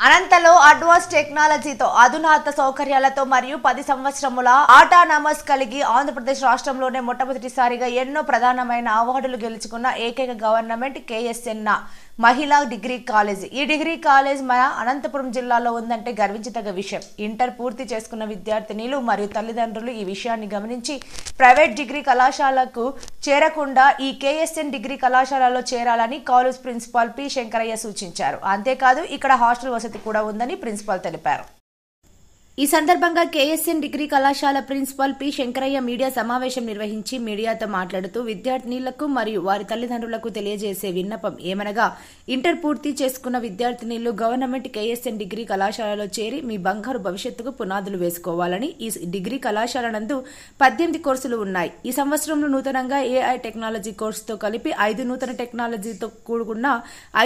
అనంతలో advance టెక్నాలజీతో అధునాత సౌకర్యాలతో మరియు 10 సంవత్సరముల ఆటానమస్ కలిగి ఆంధ్రప్రదేశ్ రాష్ట్రంలోనే మొట్టమొదటిసారిగా ఎన్నో ప్రధానమైన అవార్డులు గెలుచుకున్న ఏకైక గవర్నమెంట్ కేఎస్ఎన్ మహిళా డిగ్రీ కాలేజ్. ఈ డిగ్రీ కాలేజ్ మన అనంతపురం జిల్లాలో ఉందంటే గర్వించదగ్గ విషయం. ఇంటర్ పూర్తి చేసుకున్న విద్యార్థినిలు మరియు తల్లిదండ్రులు ఈ విషయాన్ని గమనించి ప్రైవేట్ డిగ్రీ కళాశాలకు చేరకుండా ఈ కేఎస్ఎన్ డిగ్రీ కళాశాలలో చేరాలని కాలేజ్ ప్రిన్సిపాల్ పి శంకరయ్య సూచించారు. అంతేకాదు ఇక్కడ హాస్టల్ వసతి కూడా ఉందని ప్రిన్సిపాల్ తెలిపారు. ఈ సందర్భంగా కేఎస్ఎన్ డిగ్రీ కళాశాల ప్రిన్సిపాల్ పి శంకరయ్య మీడియా సమావేశం నిర్వహించి మీడియాతో మాట్లాడుతూ విద్యార్థినులకు మరియు వారి తల్లిదండ్రులకు తెలియజేసే విన్నపం ఏమనగా ఇంటర్ పూర్తి చేసుకున్న విద్యార్థినులు గవర్నమెంట్ కేఎస్ఎన్ డిగ్రీ కళాశాలలో చేరి మీ బంగారు భవిష్యత్తుకు పునాదులు వేసుకోవాలని. ఈ డిగ్రీ కళాశాల నందు 18 కోర్సులు ఉన్నాయి. ఈ సంవత్సరంలో నూతనంగా ఏఐ టెక్నాలజీ కోర్సుతో కలిపి 5 నూతన టెక్నాలజీతో కూడుకున్న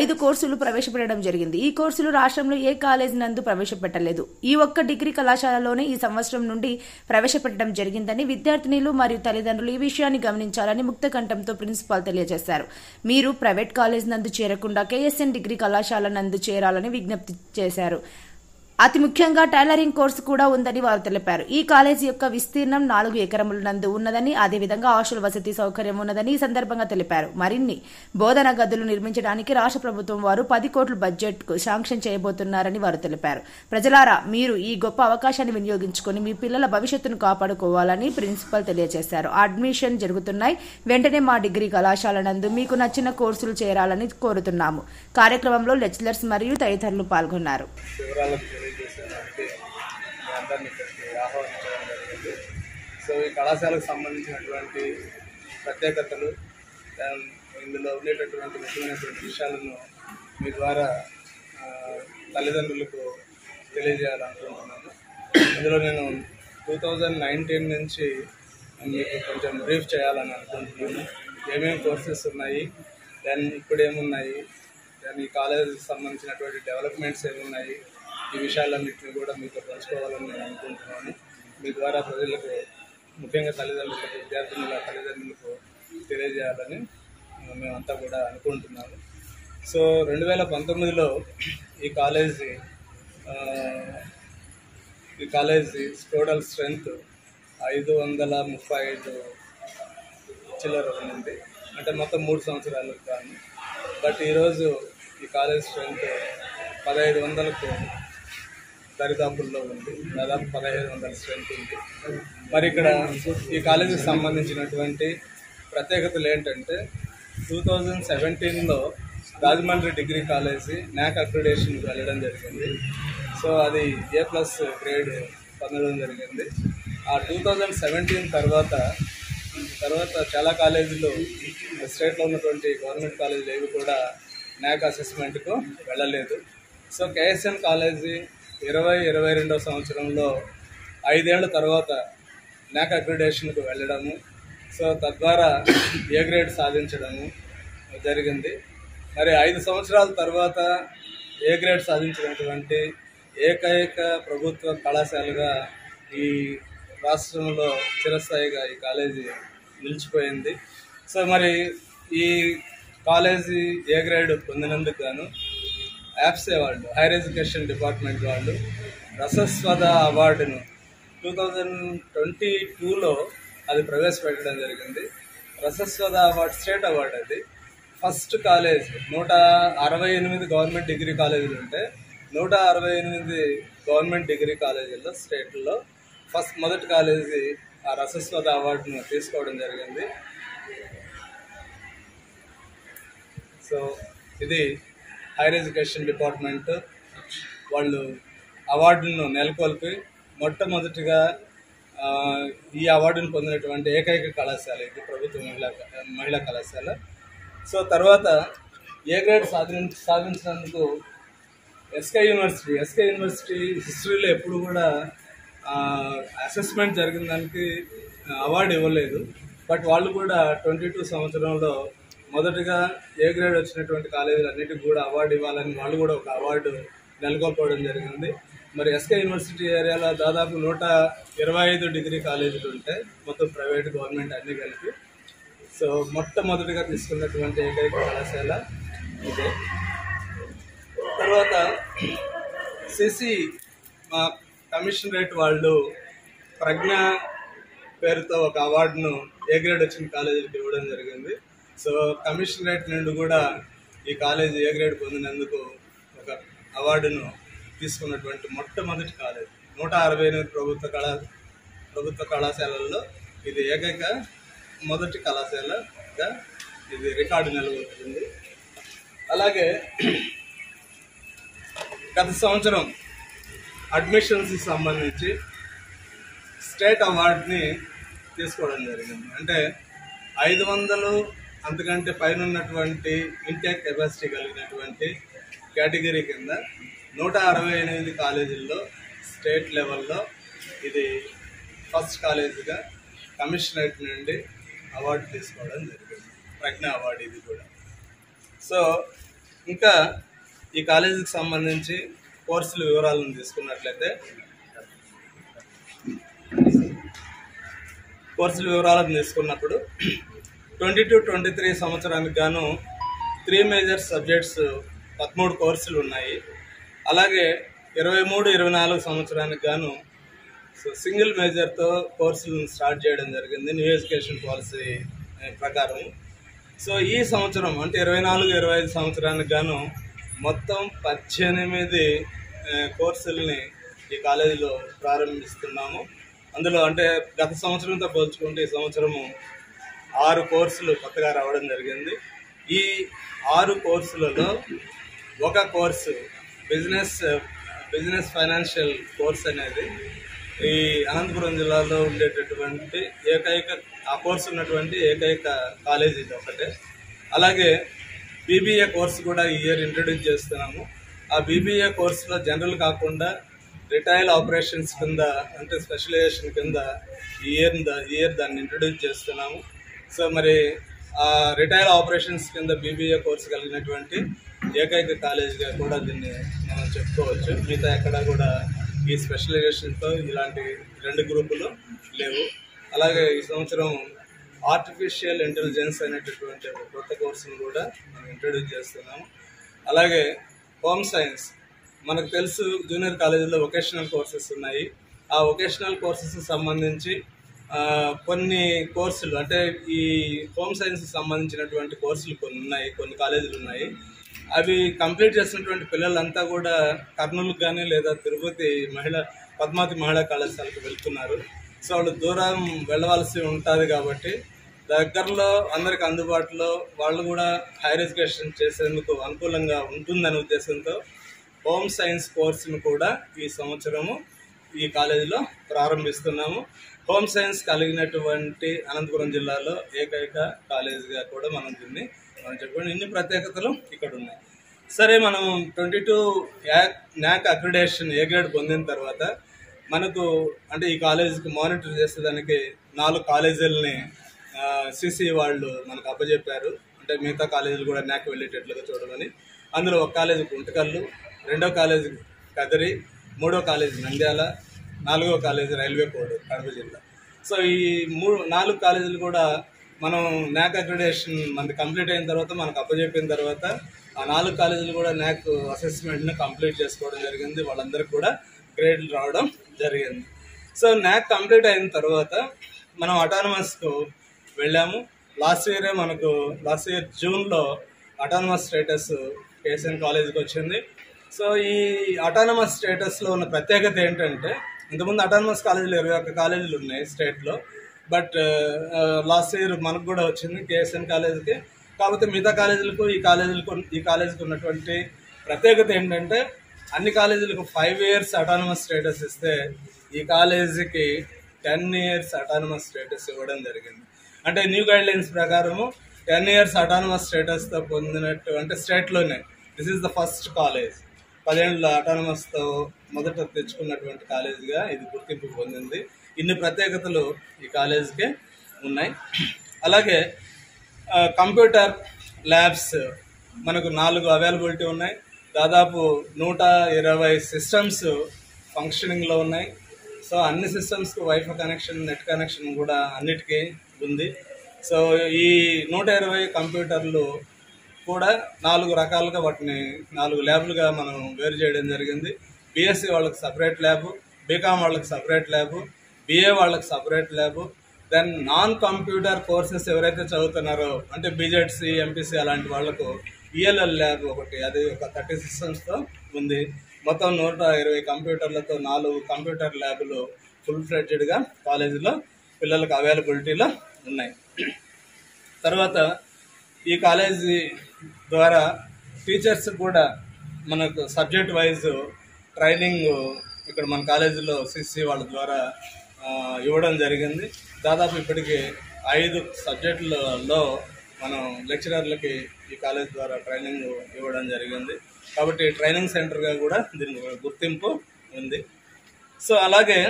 5 కోర్సులు ప్రవేశపెట్టడం జరిగింది. ఈ కోర్సులు రాష్ట్రంలో ఏ కాలేజీ నందు ప్రవేశపెట్టలేదు. ఈ ఒక్క డిగ్రీ కళాశాలలోనే ఈ సంవత్సరం నుండి ప్రవేశపెట్టడం జరిగిందని విద్యార్థినులు మరియు తల్లిదండ్రులు ఈ విషయాన్ని గమనించాలని ముక్తకంఠంతో ప్రిన్సిపాల్ తెలియజేశారు. మీరు ప్రైవేట్ కాలేజ్ నందు చేరకుండా కేఎస్ఎన్ డిగ్రీ కళాశాల నందు చేరాలని విజ్ఞప్తి చేశారు. అతి ముఖ్యంగా టైలరింగ్ కోర్సు కూడా ఉందని వారు తెలిపారు. ఈ కాలేజీ యొక్క విస్తీర్ణం 4 ఎకరముల నందు ఉన్నదని, అదేవిధంగా హాస్టల్ వసతి సౌకర్యం ఉన్నదని ఈ సందర్భంగా తెలిపారు. మరిన్ని బోధన గదులు నిర్మించడానికి రాష్ట్ర ప్రభుత్వం వారు 10 కోట్ల బడ్జెట్ కు శాంక్షన్ చేయబోతున్నారని వారు తెలిపారు. ప్రజలారా, మీరు ఈ గొప్ప అవకాశాన్ని వినియోగించుకుని మీ పిల్లల భవిష్యత్తును కాపాడుకోవాలని ప్రిన్సిపల్ తెలియజేశారు. అడ్మిషన్ జరుగుతున్నాయి. వెంటనే మా డిగ్రీ కళాశాల నందు మీకు నచ్చిన కోర్సులు చేరాలని కోరుతున్నాము. కార్యక్రమంలో లెక్చరర్స్ మరియు తదితరులు పాల్గొన్నారు. అందరినీ ఇక్కడికి ఆహ్వానించడం జరిగింది. సో ఈ కళాశాలకు సంబంధించినటువంటి ప్రత్యేకతలు, ఇందులో ఉండేటటువంటి ముఖ్యమైనటువంటి విషయాలను మీ ద్వారా తల్లిదండ్రులకు తెలియజేయాలనుకుంటున్నాను. ఇందులో నేను 2019 నుంచి మీకు కొంచెం బ్రీఫ్ చేయాలని అనుకుంటున్నాను. ఏమేమి కోర్సెస్ ఉన్నాయి, దెన్ ఇప్పుడు ఏమున్నాయి, దెన్ ఈ కాలేజీకి సంబంధించినటువంటి డెవలప్మెంట్స్ ఏమున్నాయి, ఈ విషయాలన్నింటినీ కూడా మీతో పంచుకోవాలని నేను అనుకుంటున్నాను. మీ ద్వారా ప్రజలకు, ముఖ్యంగా తల్లిదండ్రులకు, విద్యార్థుల తల్లిదండ్రులకు తెలియజేయాలని మేమంతా కూడా అనుకుంటున్నాము. సో 2019లో ఈ కాలేజీ టోటల్ స్ట్రెంత్ 535 చిల్లర ఉంది, అంటే మొత్తం 3 సంవత్సరాలకు కానీ. బట్ ఈరోజు ఈ కాలేజ్ స్ట్రెంత్ 1500కు దరిదాపుల్లో ఉంది. దాదాపు 1500 స్ట్రెంత్ ఉంది. మరి ఇక్కడ ఈ కాలేజీకి సంబంధించినటువంటి ప్రత్యేకతలు ఏంటంటే, 2017లో రాజమండ్రి డిగ్రీ కాలేజీ NAAC అక్రిడేషన్కి వెళ్ళడం జరిగింది. సో అది A+ గ్రేడ్ పొందడం జరిగింది. ఆ 2017 తర్వాత చాలా కాలేజీలు, స్టేట్లో ఉన్నటువంటి గవర్నమెంట్ కాలేజీలు ఏవి కూడా NAAC అసెస్మెంట్కు వెళ్ళలేదు. సో కేఎస్ఎన్ కాలేజీ 2022వ సంవత్సరంలో 5 ఏళ్ల తర్వాత NAAC అక్రిడేషన్కు వెళ్ళడము, సో తద్వారా ఏ గ్రేడ్ సాధించడము జరిగింది. మరి 5 సంవత్సరాల తర్వాత ఏ గ్రేడ్ సాధించినటువంటి ఏకైక ప్రభుత్వ కళాశాలగా ఈ రాష్ట్రంలో చిరస్థాయిగా ఈ కాలేజీ నిలిచిపోయింది. సో మరి ఈ కాలేజీ ఏ గ్రేడ్ పొందినందుకు గాను యాప్సే వాళ్ళు, హైయర్ ఎడ్యుకేషన్ డిపార్ట్మెంట్ వాళ్ళు రసస్వద అవార్డును 2022లో అది ప్రవేశపెట్టడం జరిగింది. రసస్వద అవార్డు స్టేట్ అవార్డు. అది ఫస్ట్ కాలేజ్. 168 గవర్నమెంట్ డిగ్రీ కాలేజీలు ఉంటే 168 గవర్నమెంట్ డిగ్రీ కాలేజీల్లో స్టేట్లో మొదటి కాలేజీ ఆ రసస్వద అవార్డును తీసుకోవడం జరిగింది. సో ఇది హైయర్ ఎడ్యుకేషన్ డిపార్ట్మెంట్ వాళ్ళు అవార్డును నెలకొల్పి మొట్టమొదటిగా ఈ అవార్డును పొందినటువంటి ఏకైక కళాశాల ఇది, ప్రభుత్వ మహిళా కళాశాల. సో తర్వాత ఏ గ్రేడ్ సాధించినందుకు ఎస్కే యూనివర్సిటీ హిస్టరీలో ఎప్పుడు కూడా అసెస్మెంట్ జరిగిన దానికి అవార్డు ఇవ్వలేదు. బట్ వాళ్ళు కూడా 22 సంవత్సరంలో మొదటగా ఏ గ్రేడ్ వచ్చినటువంటి కాలేజీలు అన్నిటికీ కూడా అవార్డు ఇవ్వాలని వాళ్ళు కూడా ఒక అవార్డు నెలకొల్పడం జరిగింది. మరి ఎస్కే యూనివర్సిటీ ఏరియాలో దాదాపు 125 డిగ్రీ కాలేజీలు ఉంటాయి, మొత్తం ప్రైవేట్ గవర్నమెంట్ అన్నీ కలిపి. సో మొట్టమొదటిగా తీసుకున్నటువంటి ఏకైక కళాశాల ఇదే. తర్వాత సిసి మా కమిషనరేట్ వాళ్ళు ప్రజ్ఞ పేరుతో ఒక అవార్డును ఏ గ్రేడ్ వచ్చిన కాలేజీకి ఇవ్వడం జరిగింది. సో కమిషనరేట్ నుండి కూడా ఈ కాలేజీ ఏ గ్రేడ్ పొందినందుకు ఒక అవార్డును తీసుకున్నటువంటి మొట్టమొదటి కాలేజీ. 168 ప్రభుత్వ కళాశాలల్లో ఇది ఏకైక మొదటి కళాశాలగా ఇది రికార్డు నిలబడుతుంది. అలాగే గత సంవత్సరం అడ్మిషన్స్ సంబంధించి స్టేట్ అవార్డుని తీసుకోవడం జరిగింది. అంటే 500 అంతకంటే పైన ఉన్నటువంటి ఇంటేక్ కెపాసిటీ కలిగినటువంటి కేటగిరీ కింద 168 కాలేజీల్లో స్టేట్ లెవెల్లో ఇది ఫస్ట్ కాలేజీగా కమిషనరేట్ నుండి అవార్డు తీసుకోవడం జరిగింది. ప్రజ్ఞ అవార్డు ఇది కూడా. సో ఇంకా ఈ కాలేజీకి సంబంధించి కోర్సుల వివరాలను తీసుకున్నట్లయితే కోర్సుల వివరాలను తీసుకున్నప్పుడు 22-23 సంవత్సరానికి గాను 3 మేజర్ సబ్జెక్ట్స్ 13 కోర్సులు ఉన్నాయి. అలాగే 23-24 సంవత్సరానికి గాను సింగిల్ మేజర్తో కోర్సులను స్టార్ట్ చేయడం జరిగింది న్యూ ఎడ్యుకేషన్ పాలసీ ప్రకారం. సో ఈ సంవత్సరం అంటే 24-25 సంవత్సరానికి గాను మొత్తం 18 కోర్సుల్ని ఈ కాలేజీలో ప్రారంభిస్తున్నాము. అందులో అంటే గత సంవత్సరంతో పోల్చుకుంటే ఈ సంవత్సరము 6 కోర్సులు కొత్తగా రావడం జరిగింది. ఈ 6 కోర్సులలో ఒక కోర్సు బిజినెస్ ఫైనాన్షియల్ కోర్స్ అనేది ఈ అనంతపురం జిల్లాలో ఉండేటటువంటి ఆ కోర్సు ఉన్నటువంటి ఏకైక కాలేజీ ఇది ఒకటే. అలాగే బీబీఏ కోర్సు కూడా ఈ ఇయర్ ఇంట్రడ్యూస్ చేస్తున్నాము. ఆ బీబీఏ కోర్సులో జనరల్ కాకుండా రిటైల్ ఆపరేషన్స్ కింద అంటే స్పెషలైజేషన్ కింద ఈ ఇయర్ దాన్ని ఇంట్రడ్యూస్ చేస్తున్నాము. సో మరి ఆ రిటైల్ ఆపరేషన్స్ కింద బీబీఏ కోర్సు కలిగినటువంటి ఏకైక కాలేజీగా కూడా దీన్ని మనం చెప్పుకోవచ్చు. మిగతా ఎక్కడ కూడా ఈ స్పెషలైజేషన్తో ఇలాంటి 2 గ్రూపులు లేవు. అలాగే ఈ సంవత్సరం ఆర్టిఫిషియల్ ఇంటెలిజెన్స్ అనేటటువంటి ఒక కొత్త కోర్సును కూడా మనం ఇంట్రడ్యూస్ చేస్తున్నాము. అలాగే హోమ్ సైన్స్ మనకు తెలుసు జూనియర్ కాలేజీలో వొకేషనల్ కోర్సెస్ ఉన్నాయి. ఆ వొకేషనల్ కోర్సెస్ సంబంధించి కొన్ని కోర్సులు అంటే ఈ హోమ్ సైన్స్ సంబంధించినటువంటి కోర్సులు కొన్ని కాలేజీలు ఉన్నాయి. అవి కంప్లీట్ చేసినటువంటి పిల్లలంతా కూడా కర్నూలుకు కానీ లేదా తిరుపతి పద్మావతి మహిళా కళాశాలకు వెళ్తున్నారు. సో వాళ్ళు దూరం వెళ్ళవలసి ఉంటుంది కాబట్టి దగ్గరలో అందరికి అందుబాటులో వాళ్ళు కూడా హైయర్ ఎడ్యుకేషన్ చేసేందుకు అనుకూలంగా ఉంటుందనే ఉద్దేశంతో హోమ్ సైన్స్ కోర్సును కూడా ఈ సంవత్సరము ఈ కాలేజీలో ప్రారంభిస్తున్నాము. హోమ్ సైన్స్ కలిగినటువంటి అనంతపురం జిల్లాలో ఏకైక కాలేజీగా కూడా మనం చెప్పుకోండి. ఇన్ని ప్రత్యేకతలు ఇక్కడ ఉన్నాయి. సరే, మనం 22 NAAC అక్రిడేషన్ ఏ గ్రేడ్ పొందిన తర్వాత మనకు అంటే ఈ కాలేజీకి మానిటర్ చేసేదానికి 4 కాలేజీలని సిసి వాళ్ళు మనకు అప్పచెప్పారు. అంటే మిగతా కాలేజీలు కూడా NAAC వెళ్ళేటట్లుగా చూడమని. అందులో ఒక కాలేజీ గుంటకల్లు, 2వ కాలేజీ కదిరి, 3వ కాలేజీ నంద్యాల, 4వ కాలేజీ రైల్వే కోడ్ కడప జిల్లా. సో ఈ 4 కాలేజీలు కూడా మనం NAAC అక్రిడేషన్ మనకి కంప్లీట్ అయిన తర్వాత మనకు అప్పచెప్పిన తర్వాత ఆ 4 కాలేజీలు కూడా NAAC అసెస్మెంట్ని కంప్లీట్ చేసుకోవడం జరిగింది. వాళ్ళందరికీ కూడా గ్రేడ్లు రావడం జరిగింది. సో NAAC కంప్లీట్ అయిన తర్వాత మనం అటానమస్కు వెళ్ళాము. లాస్ట్ ఇయర్ జూన్లో అటానమస్ స్టేటస్ KSN కాలేజీకి వచ్చింది. సో ఈ అటానమస్ స్టేటస్లో ఉన్న ప్రత్యేకత ఏంటంటే ఇంతకుముందు అటానమస్ కాలేజీలు 21 కాలేజీలు ఉన్నాయి స్టేట్లో. బట్ లాస్ట్ ఇయర్ మనకు కూడా వచ్చింది KSN కాలేజీకి. కాకపోతే మిగతా కాలేజీలకు ఈ కాలేజీకి ఉన్నటువంటి ప్రత్యేకత ఏంటంటే అన్ని కాలేజీలకు 5 years అటానమస్ స్టేటస్ ఇస్తే ఈ కాలేజీకి 10 years అటానమస్ స్టేటస్ ఇవ్వడం జరిగింది. అంటే న్యూ గైడ్లైన్స్ ప్రకారము 10 years అటానమస్ స్టేటస్తో పొందినట్టు అంటే స్టేట్లోనే this is the first college. 10 ఏళ్ళ అటానమస్తో మొదట తెచ్చుకున్నటువంటి కాలేజీగా ఇది గుర్తింపు పొందింది. ఇన్ని ప్రత్యేకతలు ఈ కాలేజీకే ఉన్నాయి. అలాగే కంప్యూటర్ ల్యాబ్స్ మనకు 4 అవైలబిలిటీ ఉన్నాయి. దాదాపు 120 సిస్టమ్స్ ఫంక్షనింగ్లో ఉన్నాయి. సో అన్ని సిస్టమ్స్కి వైఫై కనెక్షన్, నెట్ కనెక్షన్ కూడా అన్నిటికీ ఉంది. సో ఈ 120 కంప్యూటర్లు కూడా 4 రకాలుగా వాటిని 4 ల్యాబ్లుగా మనం వేరు చేయడం జరిగింది. బీఎస్సీ వాళ్ళకి సపరేట్ ల్యాబ్, బీకామ్ వాళ్ళకి సపరేట్ ల్యాబ్, బిఏ వాళ్ళకి separate lab, then non computer courses ఎవరైతే చదువుతున్నారో అంటే బీజెడ్సీ, ఎంపీసీ అలాంటి వాళ్ళకు ఈఎల్ఎల్ ల్యాబ్ ఒకటి, అది ఒక 30 సిస్టమ్స్తో ఉంది. మొత్తం 120 కంప్యూటర్లతో 4 కంప్యూటర్ ల్యాబ్లు ఫుల్ ఫ్లెడ్జెడ్గా కాలేజీలో పిల్లలకు అవైలబిలిటీలో ఉన్నాయి. తర్వాత ఈ కాలేజీ ద్వారా టీచర్స్ కూడా మనకు సబ్జెక్ట్ వైజ్ ట్రైనింగ్ ఇక్కడ మన కాలేజీలో సిసి వాళ్ళ ద్వారా ఇవ్వడం జరిగింది. దాదాపు ఇప్పటికి 5 సబ్జెక్టులలో మనం లెక్చరర్లకి ఈ కాలేజ్ ద్వారా ట్రైనింగ్ ఇవ్వడం జరిగింది. కాబట్టి ట్రైనింగ్ సెంటర్గా కూడా దీనికి గుర్తింపు ఉంది. సో అలాగే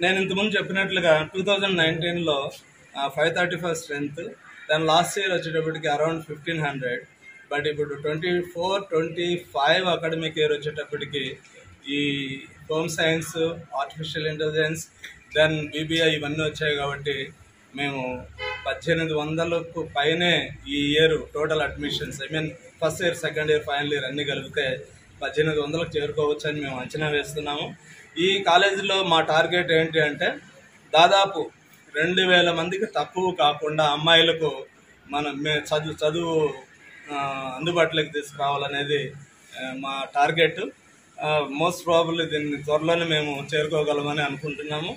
నేను ఇంతకుముందు చెప్పినట్లుగా 2019లో 535 స్ట్రెంత్, దాని లాస్ట్ ఇయర్ వచ్చేటప్పటికి అరౌండ్ 1500. బట్ ఇప్పుడు 24-25 అకాడమిక్ ఇయర్ వచ్చేటప్పటికి ఈ home science, artificial intelligence, then BBI ఇవన్నీ వచ్చాయి. కాబట్టి మేము 1800కు పైనే ఈ year total admissions, I mean first year, second year, final year అన్నీ కలిపితే 1800కు చేరుకోవచ్చు అని మేము అంచనా వేస్తున్నాము. ఈ కాలేజీలో మా టార్గెట్ ఏంటి అంటే దాదాపు 2000 మందికి తక్కువ కాకుండా అమ్మాయిలకు చదువు అందుబాటులోకి తీసుకురావాలనేది మా టార్గెట్. మోస్ట్ ప్రాబబ్లీ దీన్ని త్వరలోనే మేము చేరుకోగలమని అనుకుంటున్నాము.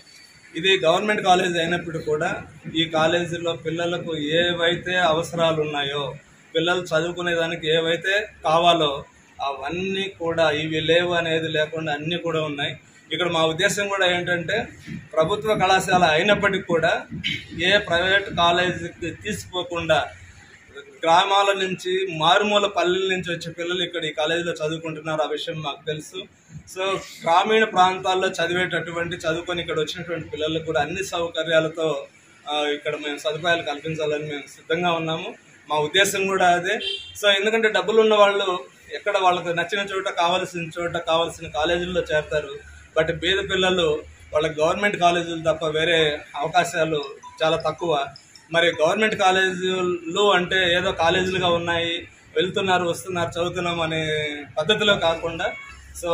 ఇది గవర్నమెంట్ కాలేజ్ అయినప్పుడు కూడా ఈ కాలేజీలో పిల్లలకు ఏవైతే అవసరాలు ఉన్నాయో, పిల్లలు చదువుకునేదానికి ఏవైతే కావాలో అవన్నీ కూడా, ఇవి లేవు అనేది లేకుండా అన్నీ కూడా ఉన్నాయి. ఇక్కడ మా ఉద్దేశం కూడా ఏంటంటే ప్రభుత్వ కళాశాల అయినప్పటికీ కూడా ఏ ప్రైవేట్ కాలేజీకి తీసుకోకుండా గ్రామాల నుంచి, మారుమూల పల్లెల నుంచి వచ్చే పిల్లలు ఇక్కడ ఈ కాలేజీలో చదువుకుంటున్నారు. ఆ విషయం మాకు తెలుసు. సో గ్రామీణ ప్రాంతాల్లో చదువుకొని ఇక్కడ వచ్చినటువంటి పిల్లలకు కూడా అన్ని సౌకర్యాలతో ఇక్కడ మేము సదుపాయాలు కల్పించాలని మేము సిద్ధంగా ఉన్నాము. మా ఉద్దేశం కూడా అదే. సో ఎందుకంటే డబ్బులు ఉన్న వాళ్ళు ఎక్కడ వాళ్ళకు నచ్చిన చోట, కావాల్సిన కాలేజీల్లో చేరతారు. బట్ పేద పిల్లలు వాళ్ళ గవర్నమెంట్ కాలేజీలు తప్ప వేరే అవకాశాలు చాలా తక్కువ. మరి గవర్నమెంట్ కాలేజీలు అంటే ఏదో కాలేజీలుగా ఉన్నాయి, వెళ్తున్నారు, వస్తున్నారు, చదువుతున్నాం అనే పద్ధతిలో కాకుండా సో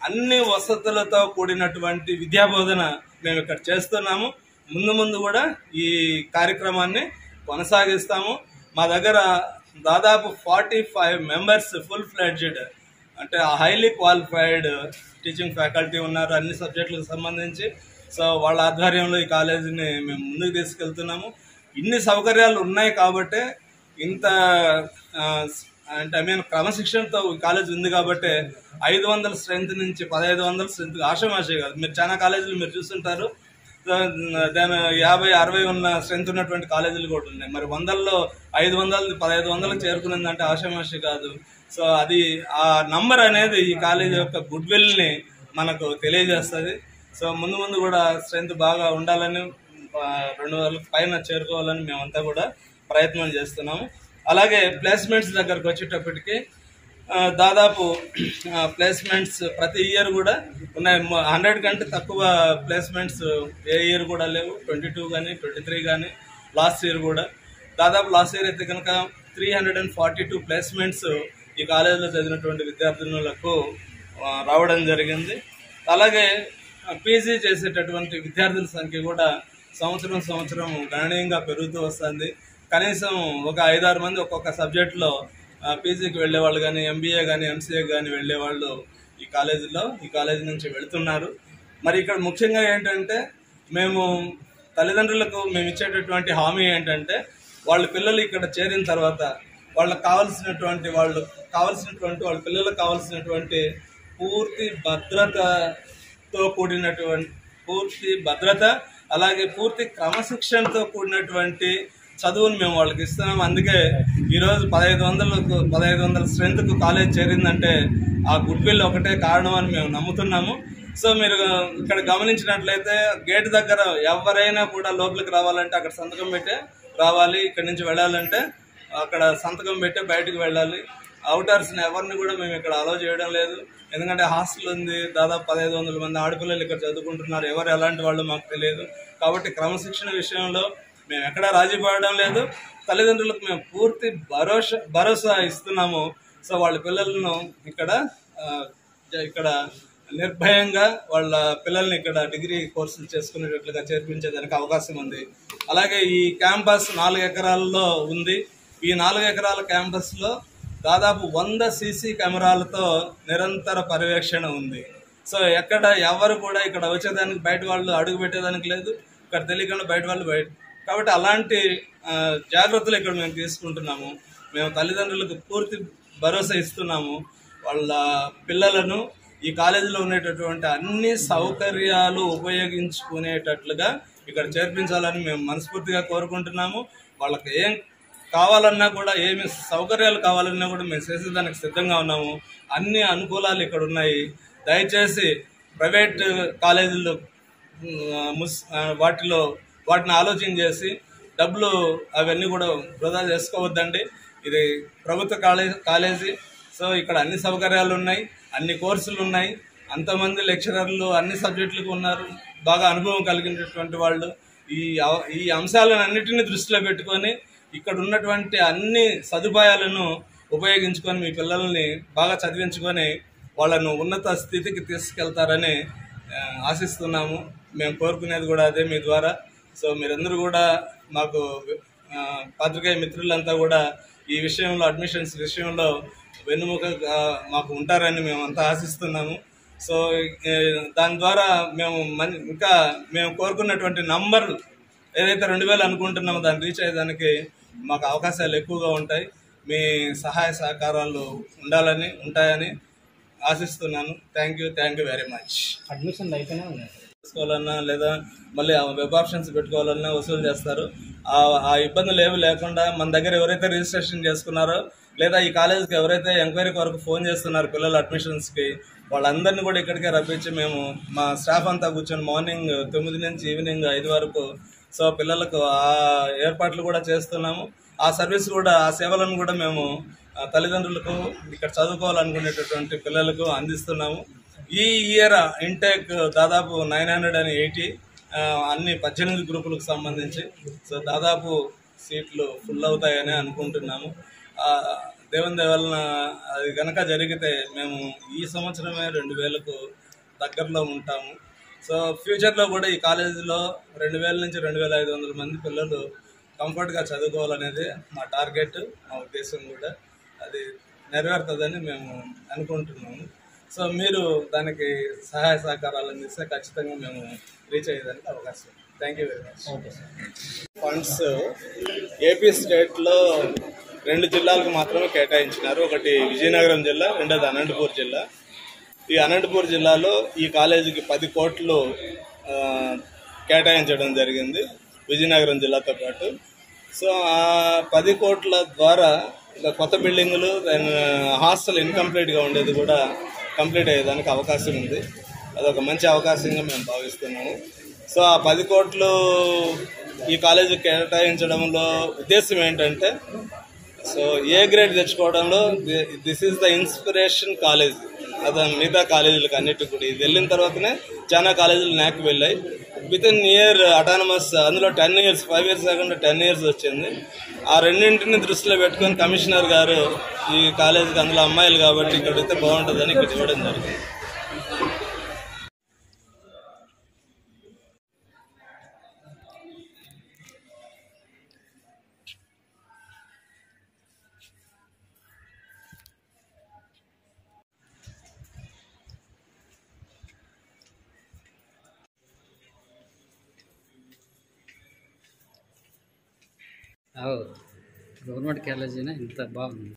అన్ని వసతులతో కూడినటువంటి విద్యాబోధన మేము ఇక్కడ చేస్తున్నాము. ముందు కూడా ఈ కార్యక్రమాన్ని కొనసాగిస్తాము. మా దగ్గర దాదాపు 45 మెంబర్స్ ఫుల్ ఫ్లెడ్జ్డ్ అంటే హైలీ క్వాలిఫైడ్ టీచింగ్ ఫ్యాకల్టీ ఉన్నారు అన్ని సబ్జెక్టులకు సంబంధించి. సో వాళ్ళ ఆధ్వర్యంలో ఈ కాలేజీని మేము ముందుకు తీసుకెళ్తున్నాము. ఇన్ని సౌకర్యాలు ఉన్నాయి కాబట్టి ఇంత అంటే క్రమశిక్షణతో ఈ కాలేజ్ ఉంది కాబట్టి 500 స్ట్రెంత్ నుంచి 1500 స్ట్రెంత్ ఆషామాషి కాదు. మీరు చాలా కాలేజీలు మీరు చూస్తుంటారు, దాని 50-60 ఉన్న స్ట్రెంత్ ఉన్నటువంటి కాలేజీలు కూడా ఉన్నాయి. మరి 100లో 500 1500కి చేరుకున్నదంటే ఆషామాషి కాదు. సో అది ఆ నంబర్ అనేది ఈ కాలేజీ యొక్క గుడ్ విల్ని మనకు తెలియజేస్తుంది. సో ముందు కూడా స్ట్రెంత్ బాగా ఉండాలని, 200 పైన చేరుకోవాలని మేమంతా కూడా ప్రయత్నం చేస్తున్నాము. అలాగే ప్లేస్మెంట్స్ దగ్గరకు వచ్చేటప్పటికి దాదాపు ప్లేస్మెంట్స్ ప్రతి ఇయర్ కూడా ఉన్నాయి. 100 కంటే తక్కువ ప్లేస్మెంట్స్ ఏ ఇయర్ కూడా లేవు. 22 కానీ 23 కానీ లాస్ట్ ఇయర్ కూడా దాదాపు లాస్ట్ ఇయర్ అయితే కనుక 342 ప్లేస్మెంట్స్ ఈ కాలేజీలో చదివినటువంటి విద్యార్థులకు రావడం జరిగింది. అలాగే పీజీ చేసేటటువంటి విద్యార్థుల సంఖ్య కూడా సంవత్సరం గణనీయంగా పెరుగుతూ వస్తుంది. కనీసం ఒక 5-6 మంది ఒక్కొక్క సబ్జెక్టులో పీజీకి వెళ్ళేవాళ్ళు కానీ, ఎంబీఏ కానీ, ఎంసీఏ కానీ వెళ్ళేవాళ్ళు ఈ కాలేజీ నుంచి వెళుతున్నారు. మరి ఇక్కడ ముఖ్యంగా ఏంటంటే మేము తల్లిదండ్రులకు మేము ఇచ్చేటటువంటి హామీ ఏంటంటే వాళ్ళ పిల్లలు ఇక్కడ చేరిన తర్వాత వాళ్ళకి కావాల్సినటువంటి వాళ్ళ పిల్లలకు కావాల్సినటువంటి పూర్తి భద్రత అలాగే పూర్తి క్రమశిక్షణతో కూడినటువంటి చదువును మేము వాళ్ళకి ఇస్తున్నాము. అందుకే ఈరోజు 1500 స్ట్రెంత్కు కాలేజ్ చేరిందంటే ఆ గుడ్ విల్ ఒకటే కారణం అని మేము నమ్ముతున్నాము. సో మీరు ఇక్కడ గమనించినట్లయితే గేట్ దగ్గర ఎవరైనా కూడా లోపలికి రావాలంటే అక్కడ సంతకం పెట్టే రావాలి, ఇక్కడి నుంచి వెళ్ళాలంటే అక్కడ సంతకం పెట్టే బయటకు వెళ్ళాలి. అవుటర్స్ని ఎవరిని కూడా మేము ఇక్కడ అలౌ చేయడం లేదు. ఎందుకంటే హాస్టల్ ఉంది, దాదాపు 1500 మంది ఆడపిల్లలు ఇక్కడ చదువుకుంటున్నారు. ఎవరు ఎలాంటి వాళ్ళు మాకు తెలియదు. కాబట్టి క్రమశిక్షణ విషయంలో మేము ఎక్కడా రాజీ పడడం లేదు. తల్లిదండ్రులకు మేము పూర్తి భరోసా ఇస్తున్నాము. సో వాళ్ళ పిల్లలను ఇక్కడ ఇక్కడ నిర్భయంగా వాళ్ళ పిల్లల్ని ఇక్కడ డిగ్రీ కోర్సులు చేసుకునేటట్లుగా చేర్పించేదానికి అవకాశం ఉంది. అలాగే ఈ క్యాంపస్ 4 ఎకరాల్లో ఉంది. ఈ 4 ఎకరాల క్యాంపస్లో దాదాపు 100 సీసీ కెమెరాలతో నిరంతర పర్యవేక్షణ ఉంది. సో ఎక్కడ ఎవరు కూడా ఇక్కడ వచ్చేదానికి బయట వాళ్ళు అడుగు పెట్టేదానికి లేదు, ఇక్కడ తెలియకుండా బయట వాళ్ళు కాబట్టి అలాంటి జాగ్రత్తలు ఇక్కడ మేము తీసుకుంటున్నాము. మేము తల్లిదండ్రులకు పూర్తి భరోసా ఇస్తున్నాము. వాళ్ళ పిల్లలను ఈ కాలేజీలో ఉండేటటువంటి అన్ని సౌకర్యాలు ఉపయోగించుకునేటట్లుగా ఇక్కడ చేర్పించాలని మేము మనస్ఫూర్తిగా కోరుకుంటున్నాము. వాళ్ళకి ఏం కావాలన్నా కూడా, ఏమి సౌకర్యాలు కావాలన్నా కూడా మేము చేసేదానికి సిద్ధంగా ఉన్నాము. అన్ని అనుకూలాలు ఇక్కడ ఉన్నాయి. దయచేసి ప్రైవేట్ కాలేజీలు వాటిని ఆలోచన చేసి డబ్బులు అవన్నీ కూడా వృధా చేసుకోవద్దండి. ఇది ప్రభుత్వ కాలేజీ. సో ఇక్కడ అన్ని సౌకర్యాలు ఉన్నాయి, అన్ని కోర్సులు ఉన్నాయి, అంతమంది లెక్చరర్లు అన్ని సబ్జెక్టులకు ఉన్నారు, బాగా అనుభవం కలిగినటువంటి వాళ్ళు. ఈ అంశాలను అన్నిటినీ దృష్టిలో పెట్టుకొని ఇక్కడ ఉన్నటువంటి అన్ని సదుపాయాలను ఉపయోగించుకొని మీ పిల్లల్ని బాగా చదివించుకొని వాళ్ళను ఉన్నత స్థితికి తీసుకెళ్తారని ఆశిస్తున్నాము. మేము కోరుకునేది కూడా అదే మీ ద్వారా. సో మీరందరూ కూడా మాకు పాత్రికేయ మిత్రులంతా కూడా ఈ విషయంలో, అడ్మిషన్స్ విషయంలో వెన్నుముకగా మాకు ఉంటారని మేము అంతా ఆశిస్తున్నాము. సో దాని ద్వారా ఇంకా మేము కోరుకున్నటువంటి నంబర్ ఏదైతే 2000 అనుకుంటున్నామో దాన్ని రీచ్ అయ్యేదానికి మాకు అవకాశాలు ఎక్కువగా ఉంటాయి. మీ సహాయ సహకారాలు ఉంటాయని ఆశిస్తున్నాను. Thank you very much. Admission అయిపోయినా చేసుకోవాలన్నా లేదా మళ్ళీ వెబ్ ఆప్షన్స్ పెట్టుకోవాలన్నా వసూలు చేస్తారు. ఆ ఇబ్బందులు ఏమి లేకుండా మన దగ్గర ఎవరైతే రిజిస్ట్రేషన్ చేసుకున్నారో లేదా ఈ కాలేజీకి ఎవరైతే ఎంక్వైరీ కొరకు ఫోన్ చేస్తున్నారు పిల్లల అడ్మిషన్స్కి, వాళ్ళందరినీ కూడా ఇక్కడికే రప్పించి మేము మా స్టాఫ్ అంతా కూర్చొని మార్నింగ్ 9 నుంచి ఈవినింగ్ 5 వరకు సో పిల్లలకు ఆ ఏర్పాట్లు కూడా చేస్తున్నాము. ఆ సర్వీస్ కూడా, ఆ సేవలను కూడా మేము తల్లిదండ్రులకు, ఇక్కడ చదువుకోవాలనుకునేటటువంటి పిల్లలకు అందిస్తున్నాము. ఈ ఇయర్ ఇంటేక్ దాదాపు 980 అన్ని 18 గ్రూపులకు సంబంధించి. సో దాదాపు సీట్లు ఫుల్ అవుతాయని అనుకుంటున్నాము. దేవుని దయ వలన అది కనుక జరిగితే మేము ఈ సంవత్సరమే 2000కు దగ్గరలో ఉంటాము. సో ఫ్యూచర్లో కూడా ఈ కాలేజీలో 2000 నుంచి 2500 మంది పిల్లలు కంఫర్ట్గా చదువుకోవాలనేది మా టార్గెట్, మా ఉద్దేశం కూడా. అది నెరవేరుతుందని మేము అనుకుంటున్నాము. సో మీరు దానికి సహాయ సహకారాలు అందిస్తే ఖచ్చితంగా మేము రీచ్ అయ్యేదానికి అవకాశం. Thank you very much. Funds AP స్టేట్లో 2 జిల్లాలకు మాత్రమే కేటాయించినారు. ఒకటి విజయనగరం జిల్లా, రెండోది అనంతపూర్ జిల్లా. ఈ అనంతపూర్ జిల్లాలో ఈ కాలేజీకి 10 కోట్లు కేటాయించడం జరిగింది విజయనగరం జిల్లాతో పాటు. సో ఆ 10 కోట్ల ద్వారా ఇంకా కొత్త బిల్డింగులు, హాస్టల్ ఇన్కంప్లీట్గా ఉండేది కూడా కంప్లీట్ అయ్యేదానికి అవకాశం ఉంది. అదొక మంచి అవకాశంగా మేము భావిస్తున్నాము. సో ఆ 10 కోట్లు ఈ కాలేజీకి కేటాయించడంలో ఉద్దేశం ఏంటంటే, సో ఏ గ్రేడ్ తెచ్చుకోవడంలో this is the inspiration college. అది మిగతా కాలేజీలకు అన్నిటికి కూడా ఇది వెళ్ళిన తర్వాతనే చాలా కాలేజీలు న్యాక్ వెళ్ళాయి. విత్ ఇన్ ఇయర్ అటానమస్, అందులో 10 years, 5 years కాకుండా 10 years వచ్చింది. ఆ రెండింటిని దృష్టిలో పెట్టుకొని కమిషనర్ గారు ఈ కాలేజీకి, అందులో అమ్మాయిలు కాబట్టి ఇక్కడ అయితే బాగుంటుందని ఇక్కడ ఇవ్వడం జరిగింది. గవర్నమెంట్ కాలేజీనా ఇంత బాగుంది.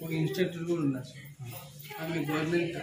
ఒక ఇన్స్టిట్యూట్ కూడా ఉన్నారు. గవర్నమెంట్